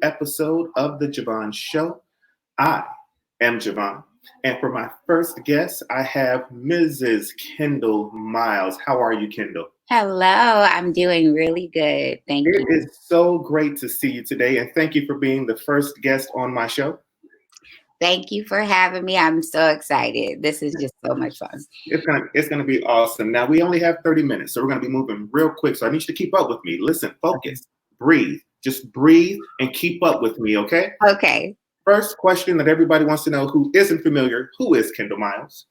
episode of the Je Vaughn Show. I am Je Vaughn, and for my first guest, I have Mrs. Kendall Miles. How are you, Kendall? Hello, I'm doing really good. Thank you. It is so great to see you today, and thank you for being the first guest on my show. Thank you for having me. I'm so excited. This is just so much fun. It's gonna be awesome. Now we only have 30 minutes, so we're gonna be moving real quick. So I need you to keep up with me. Listen, focus, breathe. Just breathe and keep up with me, okay? Okay. First question that everybody wants to know who isn't familiar, who is Kendall Miles?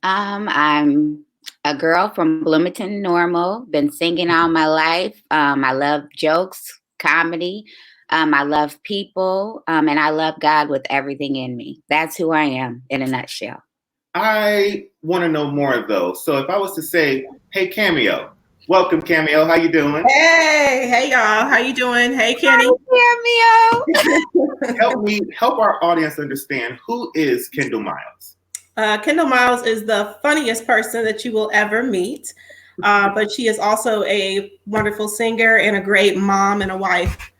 I'm a girl from Bloomington, Normal. Been singing all my life. I love jokes, comedy. I love people, and I love God with everything in me. That's who I am in a nutshell. I want to know more though. So if I was to say, hey, Cameo, welcome, Cameo. How you doing? Hey y'all. How you doing? Hey, Kenny. Hi, Cameo. Help our audience understand who is Kendall Miles. Kendall Miles is the funniest person that you will ever meet, but she is also a wonderful singer and a great mom and a wife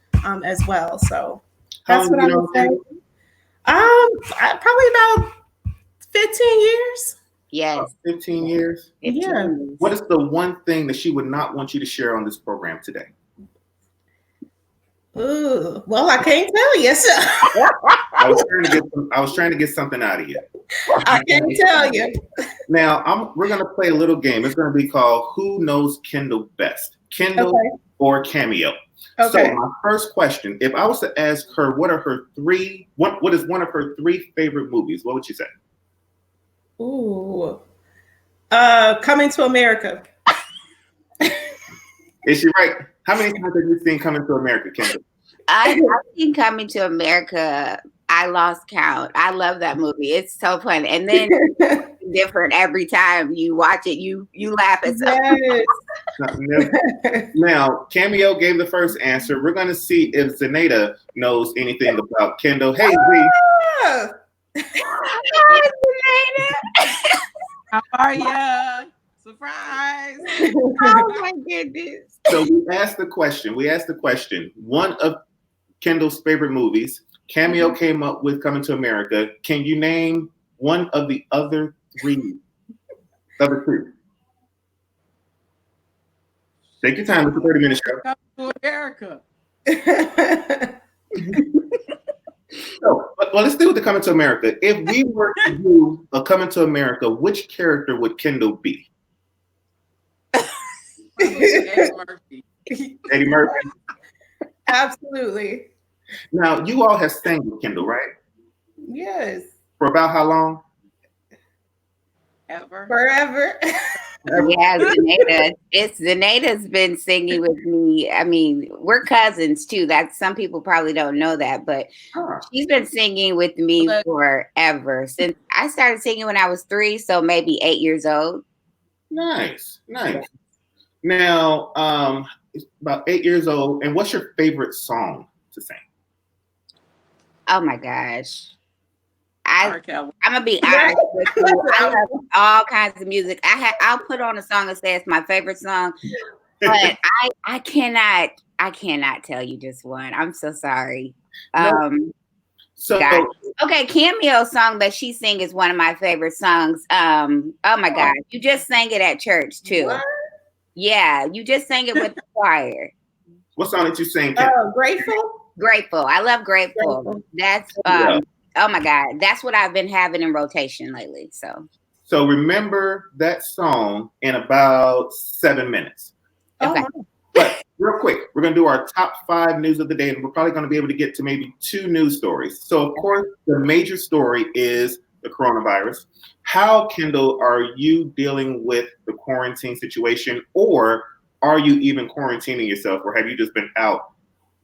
as well. So that's what I would say. Probably about 15 years. Yes. 15 years? 15 Yeah. years. What is the one thing that she would not want you to share on this program today? Ooh, well, I can't tell you. So. I was trying to get something out of you. I can't tell you. Now, we're going to play a little game. It's going to be called Who Knows Kendall Best? Kendall or Cameo? Okay. So my first question, if I was to ask her what is one of her three favorite movies, what would she say? Ooh. Coming to America. Is she right? How many times have you seen Coming to America, Kendall? I've seen Coming to America. I lost count. I love that movie. It's so fun. And then different every time you watch it, you laugh at something. Yes. Now, Cameo gave the first answer. We're going to see if Zenaida knows anything about Kendall. Hey, Z. Hi, Zenaida. How are you? Surprise! Oh my goodness. So we asked the question. One of Kendall's favorite movies. Cameo came up with Coming to America. Can you name one of the other two? Take your time. It's a 30-minute show. Come to America. So, well, let's do the Coming to America. If we were to do a Coming to America, which character would Kendall be? Eddie Murphy. Eddie Murphy. Absolutely. Now, you all have sang with Kendall, right? Yes. For about how long? Ever. Forever. Yeah, Zenaida. Zenaida's been singing with me. I mean, we're cousins too. Some people probably don't know that, but she's been singing with me forever. Since I started singing when I was 3, so maybe 8 years old. Nice. Now, about 8 years old. And what's your favorite song to sing? Oh my gosh. I'm gonna be honest with you. I love all kinds of music. I'll put on a song and say it's my favorite song, but I cannot tell you just one. I'm so sorry. Okay, Cameo song that she sing is one of my favorite songs. Oh my God, you just sang it at church too. What? Yeah, you just sang it with the choir. What song did you sing? Grateful. I love Grateful. That's oh my God, that's what I've been having in rotation lately. So remember that song in about 7 minutes. Okay. But real quick, we're going to do our top 5 news of the day, and we're probably going to be able to get to maybe 2 news stories. So, of course, the major story is the coronavirus. How, Kendall, are you dealing with the quarantine situation, or are you even quarantining yourself, or have you just been out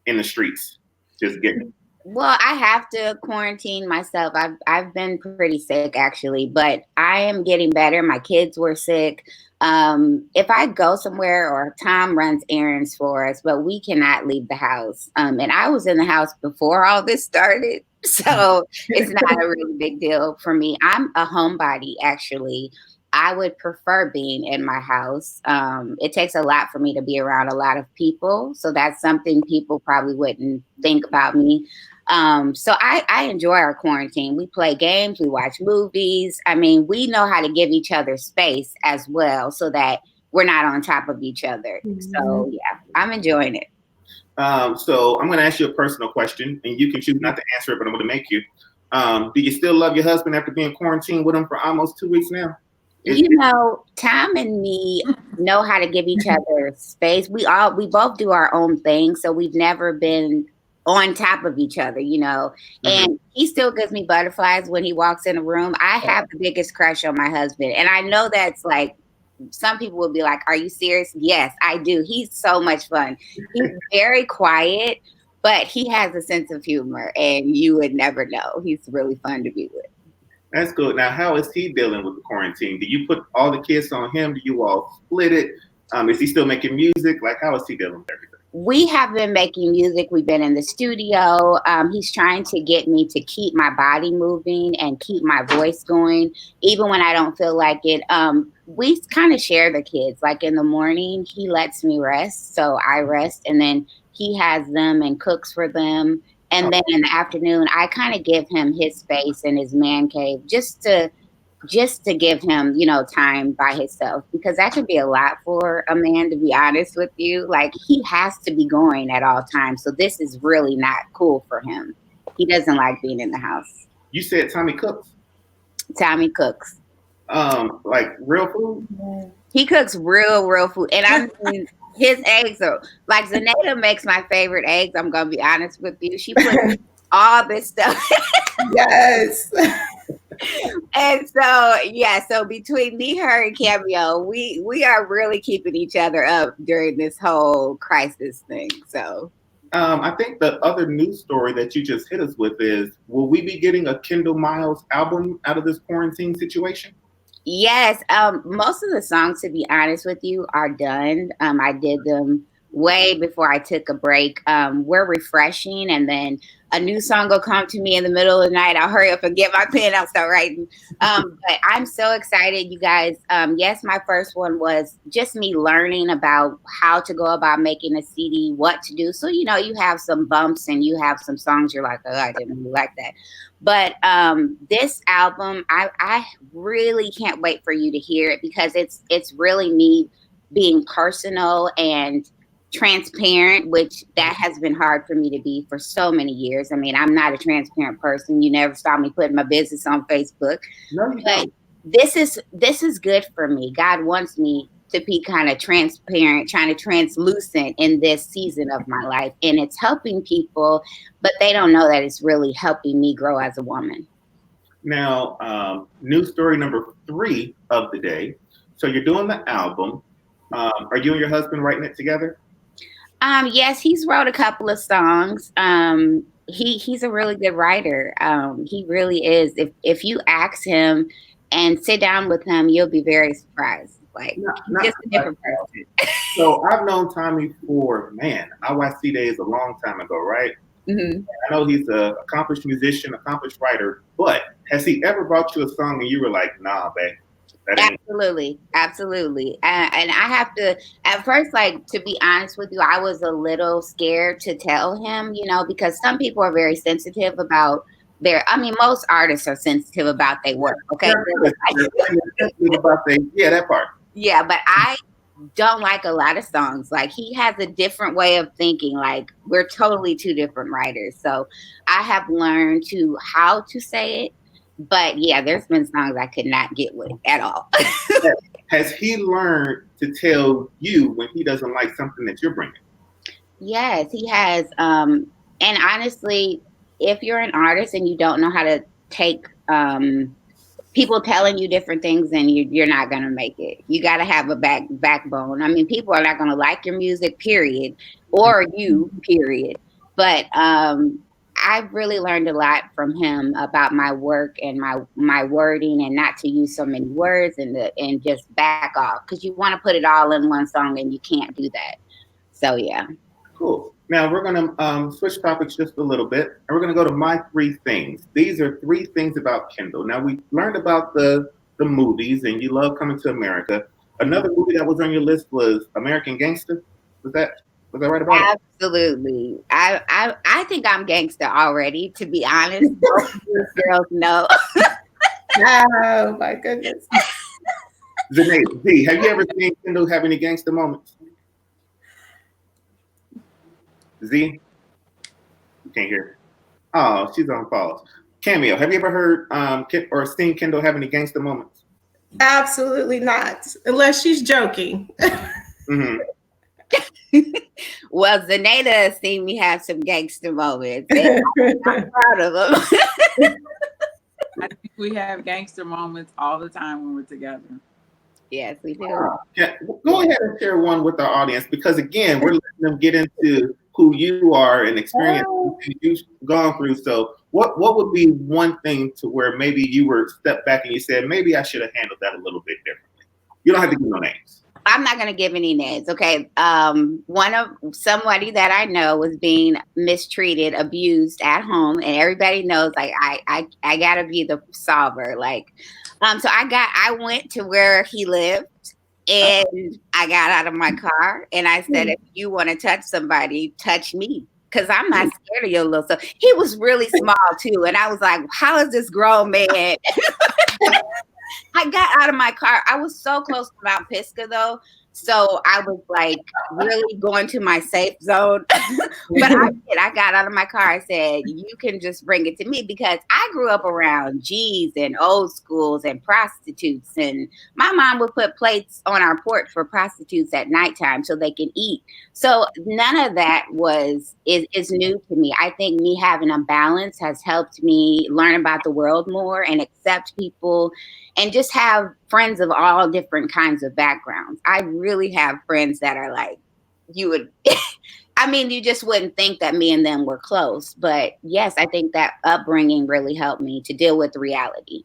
in the streets just getting? Well, I have to quarantine myself. I've been pretty sick actually, but I am getting better. My kids were sick. If I go somewhere, or Tom runs errands for us, but we cannot leave the house. And I was in the house before all this started, so it's not a really big deal for me. I'm a homebody actually. I would prefer being in my house. It takes a lot for me to be around a lot of people. So that's something people probably wouldn't think about me. So I enjoy our quarantine. We play games, we watch movies. I mean, we know how to give each other space as well so that we're not on top of each other. So yeah, I'm enjoying it. So I'm going to ask you a personal question, and you can choose not to answer it, but I'm going to make you. Do you still love your husband after being quarantined with him for almost 2 weeks now? You know, Tom and me know how to give each other space. We both do our own thing, so we've never been on top of each other, you know. And he still gives me butterflies when he walks in a room. I have the biggest crush on my husband, and I know that's like some people will be like, "Are you serious?" Yes, I do. He's so much fun. He's very quiet, but he has a sense of humor, and you would never know. He's really fun to be with. That's good. Now, how is he dealing with the quarantine? Do you put all the kids on him? Do you all split it? Is he still making music? Like, how is he dealing with everything? We have been making music. We've been in the studio. He's trying to get me to keep my body moving and keep my voice going, even when I don't feel like it. We kind of share the kids. Like in the morning, he lets me rest, so I rest, and then he has them and cooks for them. And then in the afternoon, I kind of give him his space in his man cave just to give him, you know, time by himself, because that could be a lot for a man, to be honest with you. Like, he has to be going at all times. So this is really not cool for him. He doesn't like being in the house. You said Tommy cooks? Tommy cooks. Like real food? He cooks real food. And I mean, his eggs are like, Zenaida makes my favorite eggs. I'm going to be honest with you. She puts all this stuff. Yes. And so, yeah, so between me, her, and Cameo, we are really keeping each other up during this whole crisis thing. So I think the other news story that you just hit us with is, will we be getting a Kendall Miles album out of this quarantine situation? yes, most of the songs, to be honest with you, are done. I did them way before I took a break. We're refreshing, and then a new song will come to me in the middle of the night. I'll hurry up and get my pen. I'll start writing. But I'm so excited, you guys. Yes, my first one was just me learning about how to go about making a CD, what to do. So, you know, you have some bumps and you have some songs you're like, oh, I didn't really like that. But this album, I really can't wait for you to hear it, because it's really me being personal and transparent, which that has been hard for me to be for so many years. I mean, I'm not a transparent person. You never saw me putting my business on Facebook. No, but this is good for me. God wants me to be kind of transparent, trying to translucent in this season of my life. And it's helping people, but they don't know that it's really helping me grow as a woman. Now, news story number 3 of the day. So you're doing the album. Are you and your husband writing it together? Yes, he's wrote a couple of songs. He's a really good writer. He really is. If you ask him and sit down with him, you'll be very surprised. Like, he's just a different person. So I've known Tommy for, IYC days a long time ago, right? Mm-hmm. I know he's an accomplished musician, accomplished writer, but has he ever brought you a song and you were like, nah, babe? Absolutely. And I have to, at first, like, to be honest with you, I was a little scared to tell him, you know, because some people are very sensitive about most artists are sensitive about their work. Okay. Yeah, that part. Yeah, but I don't like a lot of songs. Like, he has a different way of thinking. Like, we're totally two different writers. So I have learned how to say it. But yeah, there's been songs I could not get with at all. Has he learned to tell you when he doesn't like something that you're bringing? Yes, he has. And honestly, if you're an artist and you don't know how to take people telling you different things, then you're not going to make it. You got to have a backbone. I mean, people are not going to like your music, period, or you, period. But I've really learned a lot from him about my work and my wording, and not to use so many words and just back off, because you want to put it all in one song and you can't do that. So yeah. Cool. Now we're going to switch topics just a little bit, and we're going to go to my 3 things. These are 3 things about Kendall. Now we learned about the the movies and you love coming to America. Another movie that was on your list was American Gangster. Was that right about it? Absolutely. I think I'm gangster already, to be honest. Both of these girls know. Oh my goodness. Zanae, Z, have you ever seen Kendall have any gangster moments? Z? You can't hear. Oh, she's on pause. Cameo, have you ever heard or seen Kendall have any gangster moments? Absolutely not, unless she's joking. Mm-hmm. Well, Zenaida has seen me have some gangster moments. And I'm proud of them. I think we have gangster moments all the time when we're together. Yes, we do. Yeah, go ahead and share one with our audience because again, we're letting them get into who you are and experience you've gone through. So what would be one thing to where maybe you were stepped back and you said, maybe I should have handled that a little bit differently? You don't have to give no names. I'm not going to give any names. Okay. Somebody that I know was being mistreated, abused at home, and everybody knows like I gotta be the solver. Like, so I went to where he lived and I got out of my car and I said, if you want to touch somebody, touch me. Cause I'm not scared of your little stuff. He was really small too. And I was like, how is this grown man? I got out of my car. I was so close to Mount Pisgah though. So I was like really going to my safe zone. But I got out of my car. I said, you can just bring it to me because I grew up around G's and old schools and prostitutes. And my mom would put plates on our porch for prostitutes at nighttime so they can eat. So none of that is new to me. I think me having a balance has helped me learn about the world more and accept people and just have friends of all different kinds of backgrounds. I really have friends that are like, you just wouldn't think that me and them were close. But yes, I think that upbringing really helped me to deal with reality.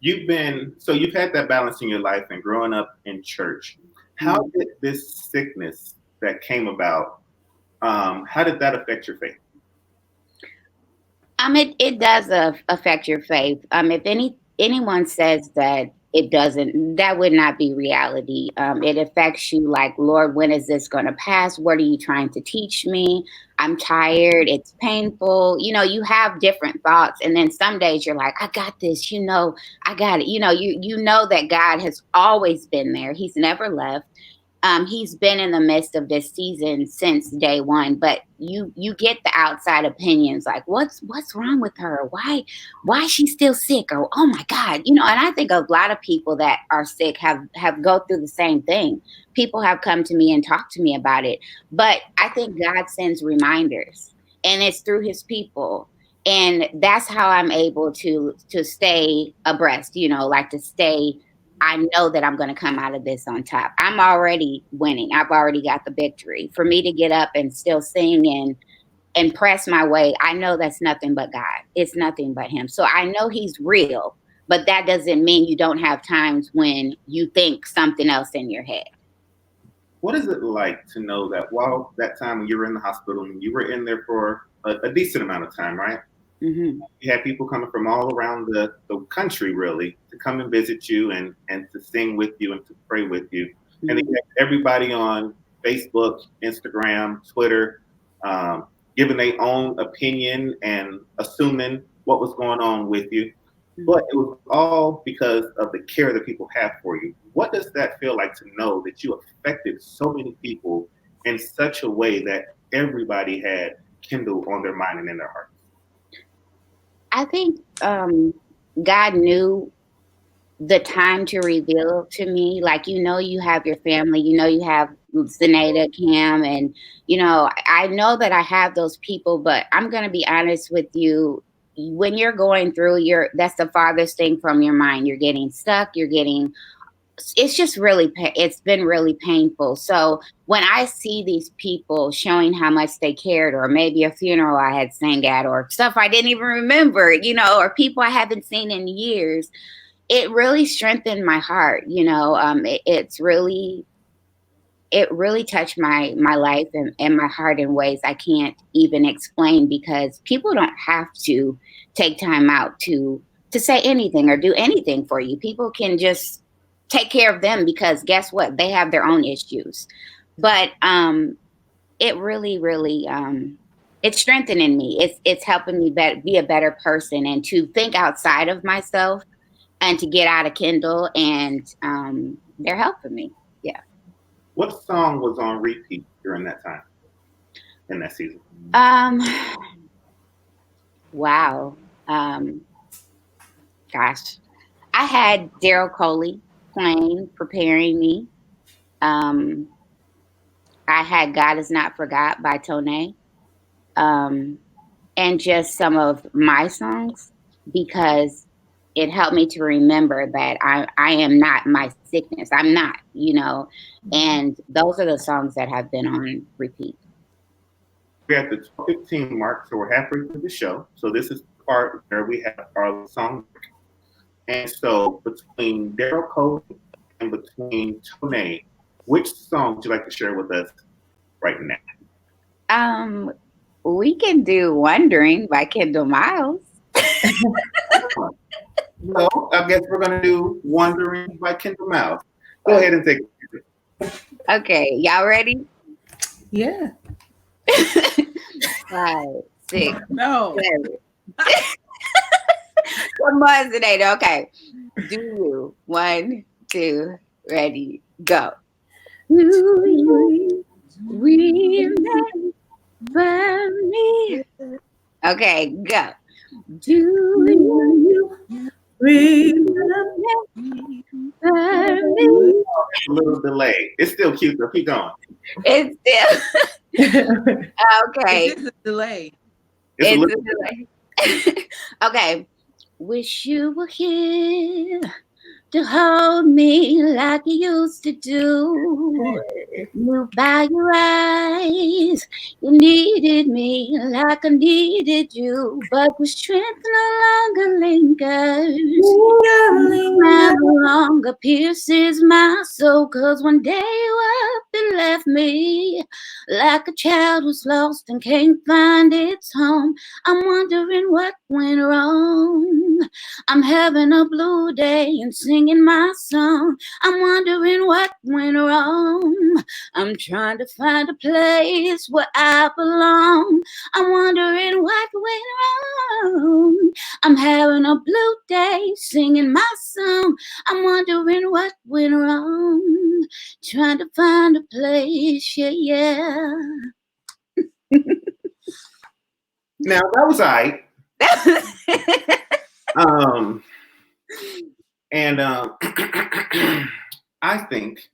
You've had that balance in your life and growing up in church. How did this sickness that came about, how did that affect your faith? It does affect your faith. If anyone says that it doesn't, that would not be reality. It affects you like, Lord, when is this going to pass? What are you trying to teach me? I'm tired. It's painful. You have different thoughts. And then some days you're like, I got this, I got it. You know that God has always been there. He's never left. He's been in the midst of this season since day one, but you get the outside opinions like, what's wrong with her? Why is she still sick? Or, oh my God, and I think a lot of people that are sick have go through the same thing. People have come to me and talked to me about it, but I think God sends reminders and it's through his people. And that's how I'm able to stay abreast, to stay. I know that I'm going to come out of this on top. I'm already winning. I've already got the victory. For me to get up and still sing and press my way, I know that's nothing but God. It's nothing but him. So I know he's real, but that doesn't mean you don't have times when you think something else in your head. What is it like to know that while that time when you were in the hospital and you were in there for a decent amount of time, right? Mm-hmm. You had people coming from all around the country, really, to come and visit you and to sing with you and to pray with you. Mm-hmm. And then you have everybody on Facebook, Instagram, Twitter, giving their own opinion and assuming what was going on with you. Mm-hmm. But it was all because of the care that people have for you. What does that feel like to know that you affected so many people in such a way that everybody had Kendall on their mind and in their heart? I think God knew the time to reveal to me, like, you have your family, you have Zenaida, Cam, and, I know that I have those people, but I'm going to be honest with you. When you're going through that's the farthest thing from your mind. You're getting stuck. It's just it's been really painful. So when I see these people showing how much they cared, or maybe a funeral I had sang at, or stuff I didn't even remember, or people I haven't seen in years, it really strengthened my heart. It really touched my life and my heart in ways I can't even explain, because people don't have to take time out to to say anything or do anything for you. People can just take care of them because guess what? They have their own issues. But it really, really, it's strengthening me. It's helping me be a better person and to think outside of myself and to get out of Kendall. And they're helping me. Yeah. What song was on repeat during that time in that season? Wow. Gosh, I had Daryl Coley playing, preparing me. I had God Is Not Forgot by Tone. And just some of my songs because it helped me to remember that I am not my sickness. I'm not, and those are the songs that have been on repeat. We're at the 15 mark, so we're halfway through the show. So this is the part where we have our song. And so between Daryl Cole and between Tone, which song would you like to share with us right now? We can do Wondering by Kendall Miles. Well, I guess we're going to do Wondering by Kendall Miles. Go ahead and take it. Okay, y'all ready? Yeah. 5, 6, No. 7. Come on, Sinead. Okay. Do you? 1, 2, ready, go. Do you remember me? Okay, go. Do you remember me? A little delay. It's still cute, though. Keep going. It's still okay. It's a delay. It's a delay. Okay. Wish you were here to hold me like you used to do. Move by your eyes. You needed me like I needed you, but the strength no longer lingers. No longer pierces my soul, 'cause one day you up and left me like a child who's lost and can't find its home. I'm wondering what went wrong. I'm having a blue day and singing my song. I'm wondering what went wrong. I'm trying to find a place where I belong. I'm wondering what went wrong. I'm having a blue day singing my song. I'm wondering what went wrong. Trying to find a place, yeah. Now, that was I. I think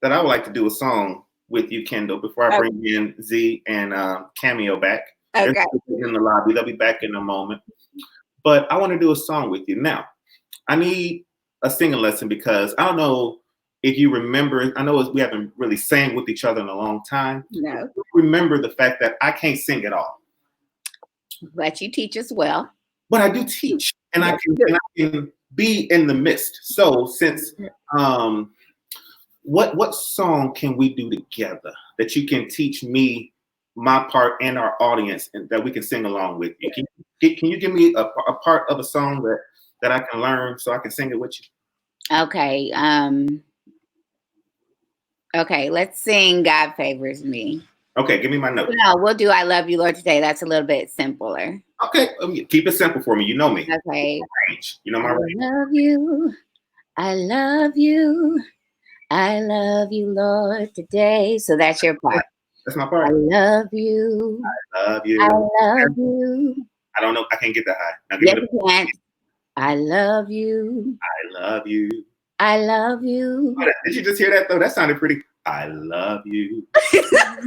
that I would like to do a song with you, Kendall, before I bring in Z and Cameo back. Okay. In the lobby. They'll be back in a moment. But I want to do a song with you. Now, I need a singing lesson because I don't know if you remember. I know we haven't really sang with each other in a long time. No. Remember the fact that I can't sing at all. But you teach us well. But I do teach, and I can be in the midst. So since what song can we do together that you can teach me my part and our audience, and that we can sing along with you? Can you give me a part of a song that I can learn so I can sing it with you? Okay. Okay, let's sing God Favors Me. Okay, give me my note. No, we'll do I Love You, Lord, today. That's a little bit simpler. Okay, keep it simple for me. You know me. Okay. You know my range. I love you. I love you. I love you, Lord, today. So that's your part. That's my part. I love you. I love you. I love you. I don't know. I can't get that high. Now Yes, you can. I love you. I love you. I love you. Did you just hear that though? That sounded pretty. I love you. I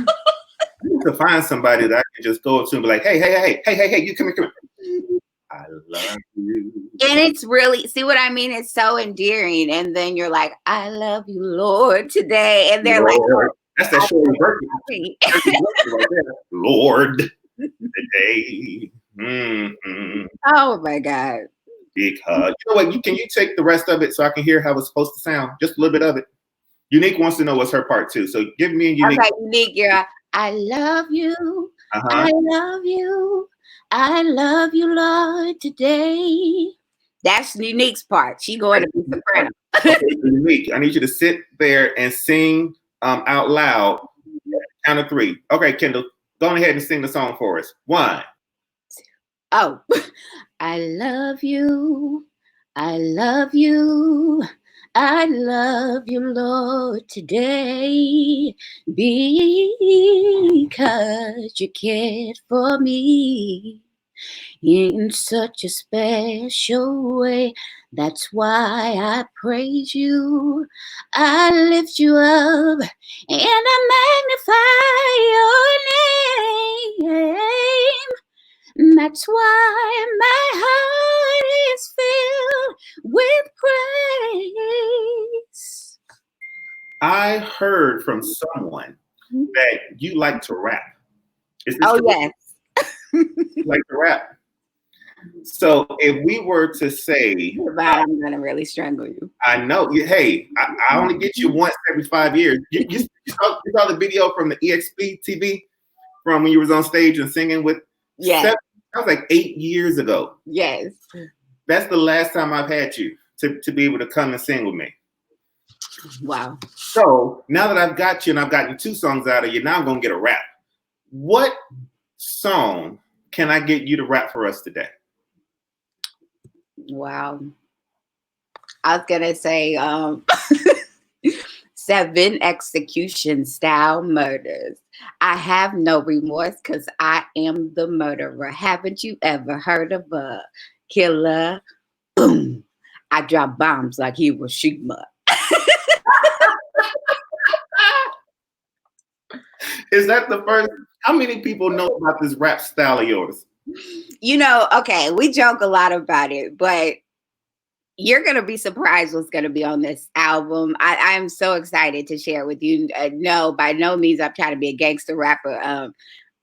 need to find somebody that I can just go up to and be like, hey, you come here. I love you. And it's really, see what I mean? It's so endearing. And then you're like, I love you, Lord, today. And they're Lord. like, that's that short version. Lord, today. Mm-hmm. Oh my God. Because you know what? Can you take the rest of it so I can hear how it's supposed to sound? Just a little bit of it. Unique wants to know what's her part too. So give me a Unique. Okay, Unique, you're I love you. I love you. I love you, Lord, today. That's Unique's part. She going to be soprano. Unique. I need you to sit there and sing out loud. Count of 3. Okay, Kendall, go ahead and sing the song for us. 1. Oh, I love you. I love you. I love you, Lord, today because you cared for me in such a special way. That's why I praise you. I lift you up and I magnify your name. That's why my heart is filled with praise. I heard from someone that you like to rap. Is this true? Yes. You like to rap? So if we were to say, I'm gonna really strangle you. I know. Hey, I only get you once every 5 years. You saw the video from the EXP TV from when you was on stage and singing with. Yes. That was like 8 years ago. Yes. That's the last time I've had you to be able to come and sing with me. Wow. So now that I've got you and I've gotten 2 songs out of you, now I'm gonna get a rap. What song can I get you to rap for us today? Wow. I was gonna say 7 execution style murders. I have no remorse because I am the murderer. Haven't you ever heard of a killer? Boom. I drop bombs like Hiroshima. Is that the first? How many people know about this rap style of yours? Okay, we joke a lot about it, but you're going to be surprised what's going to be on this album. I'm so excited to share with you. No, by no means I'm trying to be a gangster rapper.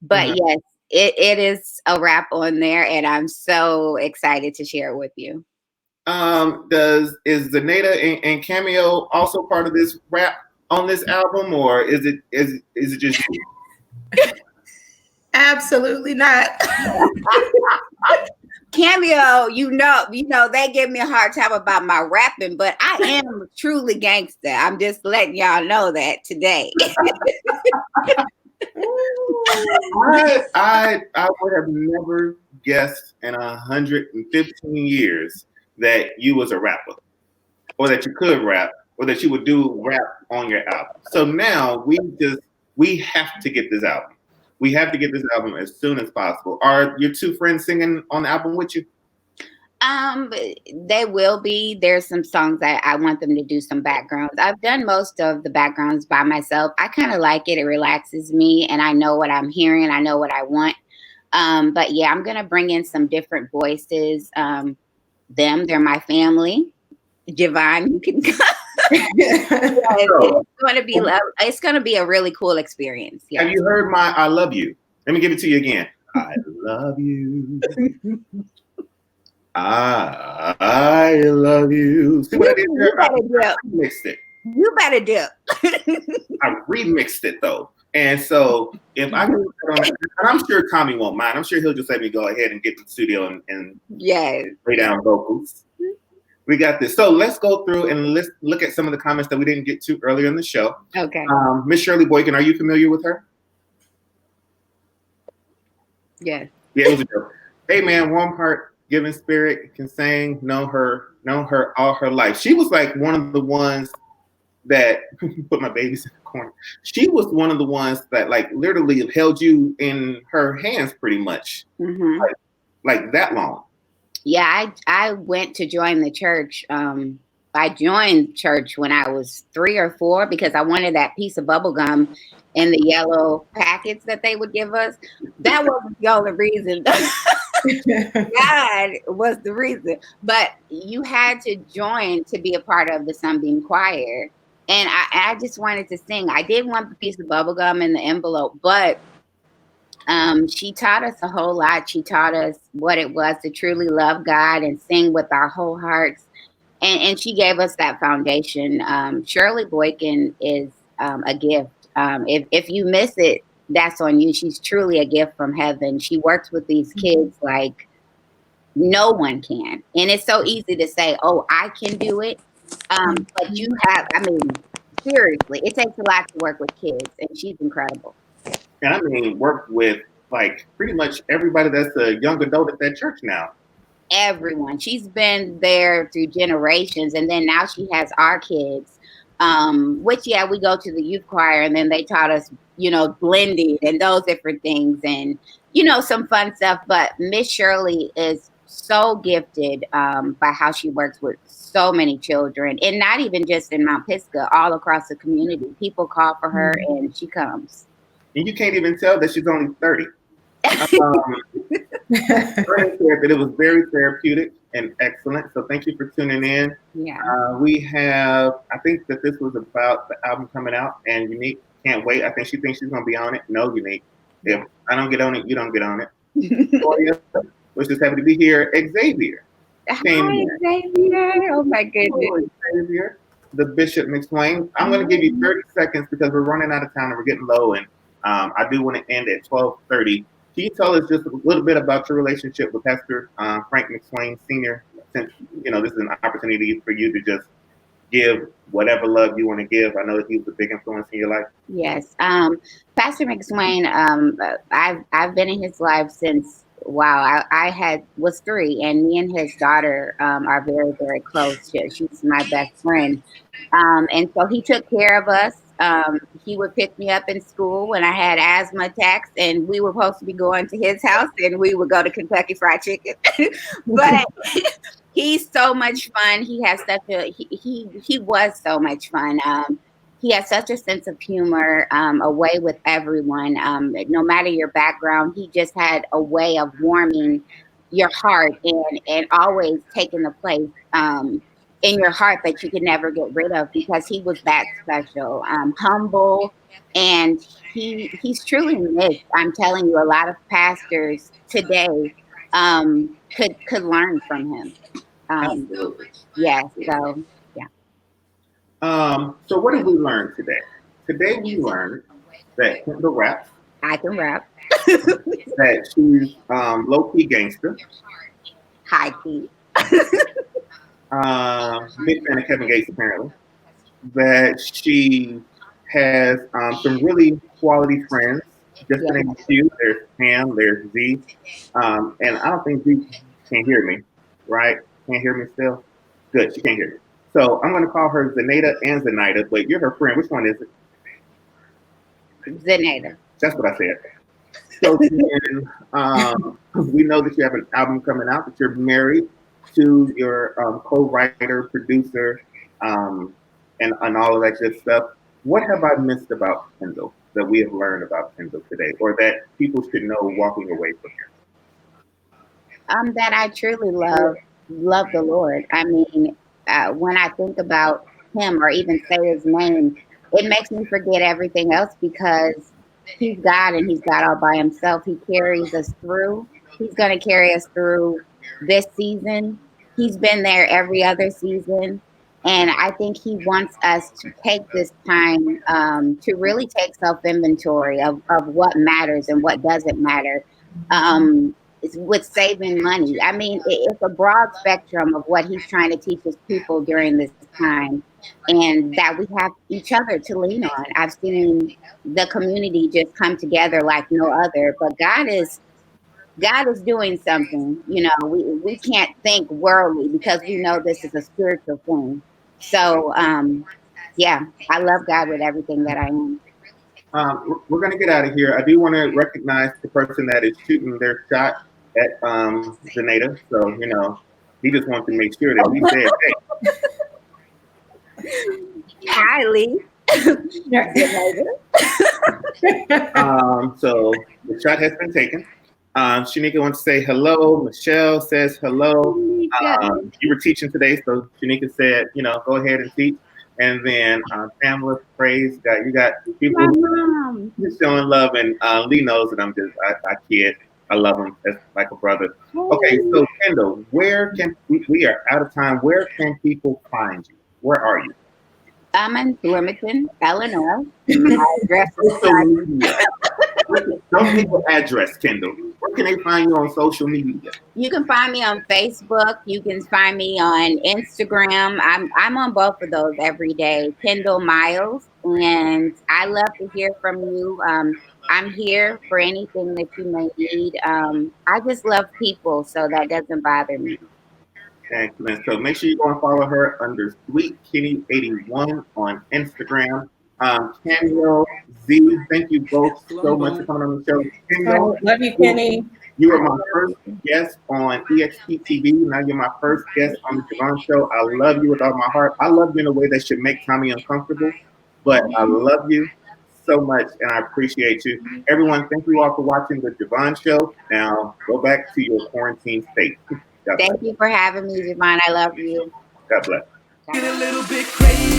But yes, it is a rap on there, and I'm so excited to share it with you. Is Zaneta and Cameo also part of this rap on this album, or is it just you? Absolutely not. Cameo, they give me a hard time about my rapping, but I am truly gangster. I'm just letting y'all know that today. I would have never guessed in 115 years that you was a rapper, or that you could rap, or that you would do rap on your album. So now we have to get this album. We have to get this album as soon as possible. Are your 2 friends singing on the album with you? They will be. There's some songs that I want them to do some backgrounds. I've done most of the backgrounds by myself. I kind of like it. It relaxes me, and I know what I'm hearing. I know what I want. But yeah, I'm gonna bring in some different voices. They're my family. JeVaughn, you can come. It's gonna be a really cool experience. Yeah. Have you heard my I love you? Let me give it to you again. I love you. I love you. See what I did there? I remixed it. You better do. I remixed it though. And so if I can, and I'm sure Tommy won't mind. I'm sure he'll just let me go ahead and get to the studio and lay down vocals. We got this. So let's go through and let's look at some of the comments that we didn't get to earlier in the show. Okay. Miss Shirley Boykin, are you familiar with her? Yes. Yeah, it was a joke. Hey man, warm heart, giving spirit, can sing, know her all her life. She was like one of the ones that put my babies in the corner. She was one of the ones that like literally held you in her hands pretty much. Mm-hmm. Like that long. Yeah, I went to join the church. I joined church when I was 3 or 4 because I wanted that piece of bubble gum in the yellow packets that they would give us. That wasn't the only reason. God was the reason. But you had to join to be a part of the Sunbeam Choir. And I just wanted to sing. I did want the piece of bubble gum in the envelope, but she taught us a whole lot. She taught us what it was to truly love God and sing with our whole hearts. And she gave us that foundation. Shirley Boykin is a gift. If you miss it, that's on you. She's truly a gift from heaven. She works with these kids like No one can. And it's so easy to say, oh, I can do it. But you have, I mean, seriously, it takes a lot to work with kids, and she's incredible. And I mean, work with like pretty much everybody that's a young adult at that church now. Everyone. She's been there through generations, and then now she has our kids. Which we go to the youth choir, and then they taught us, blending and those different things, and some fun stuff. But Miss Shirley is so gifted by how she works with so many children, and not even just in Mount Pisgah, all across the community. People call for her, and she comes. And you can't even tell that she's only 30. Said that it was very therapeutic and excellent. So thank you for tuning in. Yeah. We have, I think that this was about the album coming out, and Unique can't wait. I think she thinks she's going to be on it. No, Unique. If I don't get on it, you don't get on it. Toya, was just happy to be here. Xavier. Hi, Xavier. Oh, my goodness. Xavier, the Bishop McSwain. I'm going to give you 30 seconds because we're running out of time and we're getting low, and I do want to end at 12:30. Can you tell us just a little bit about your relationship with Pastor Frank McSwain Sr.? Since, this is an opportunity for you to just give whatever love you want to give. I know that he was a big influence in your life. Yes. Pastor McSwain, I've been in his life since, I was 3, and me and his daughter are very, very close. She's my best friend. And so he took care of us. He would pick me up in school when I had asthma attacks, and we were supposed to be going to his house, and we would go to Kentucky Fried Chicken. But he's so much fun. He has he was so much fun. He has such a sense of humor, a way with everyone. No matter your background, he just had a way of warming your heart and always taking the place in your heart that you could never get rid of, because he was that special, humble, and he's truly missed. I'm telling you, a lot of pastors today could learn from him. Absolutely. Yes. So yeah. So what did we learn today? Today we learned that Kendall raps. I can rap. That she's low-key gangster. High key. Big fan of Kevin Gates, apparently. That she has some really quality friends. Just to name a few. There's Pam, there's Z. And I don't think Z can hear me, right? Can't hear me still? Good, she can't hear me. So I'm going to call her Zenaida and Zenaida, but you're her friend. Which one is it? Zenaida. That's what I said. So then, we know that you have an album coming out, that you're married to your co-writer, producer, and all of that good stuff. What have I missed about Kendall that we have learned about Kendall today, or that people should know walking away from here? That I truly love the Lord. I mean, when I think about him or even say his name, it makes me forget everything else, because he's God and he's God all by himself. He carries us through. He's going to carry us through this season. He's been there every other season. And I think he wants us to take this time to really take self-inventory of what matters and what doesn't matter. With saving money. I mean, it's a broad spectrum of what he's trying to teach his people during this time, and that we have each other to lean on. I've seen the community just come together like no other, but God is doing something. We can't think worldly, because we know this is a spiritual thing. So, I love God with everything that I am. We're going to get out of here. I do want to recognize the person that is shooting their shot at Zenaida. So, he just wants to make sure that we said, hey. Kylie. So the shot has been taken. Shanika wants to say hello. Michelle says hello. You were teaching today, so Shanika said, go ahead and teach. And then Pamela, praise God. You got people who's showing love, and Lee knows that I kid. I love him as like a brother. Okay, so Kendall, where can we are out of time. Where can people find you? Where are you? I'm in Bloomington, Illinois. My address is Social media. Don't need the address, Kendall. Where can they find you on social media? You can find me on Facebook. You can find me on Instagram. I'm on both of those every day. Kendall Miles, and I love to hear from you. I'm here for anything that you may need. I just love people, so that doesn't bother me. Excellent. So make sure you go and follow her under Sweet Kenny81 on Instagram. Kendall, Z, thank you both so much for coming on the show. Kendall, Love you, Kenny. you were my first guest on EXP TV. Now you're my first guest on the JeVaughn Show. I love you with all my heart. I love you in a way that should make Tommy uncomfortable, but I love you so much and I appreciate you. Everyone, thank you all for watching the JeVaughn Show. Now go back to your quarantine state. Thank you for having me, JeVaughn. I love you. God bless. Get a little bit crazy.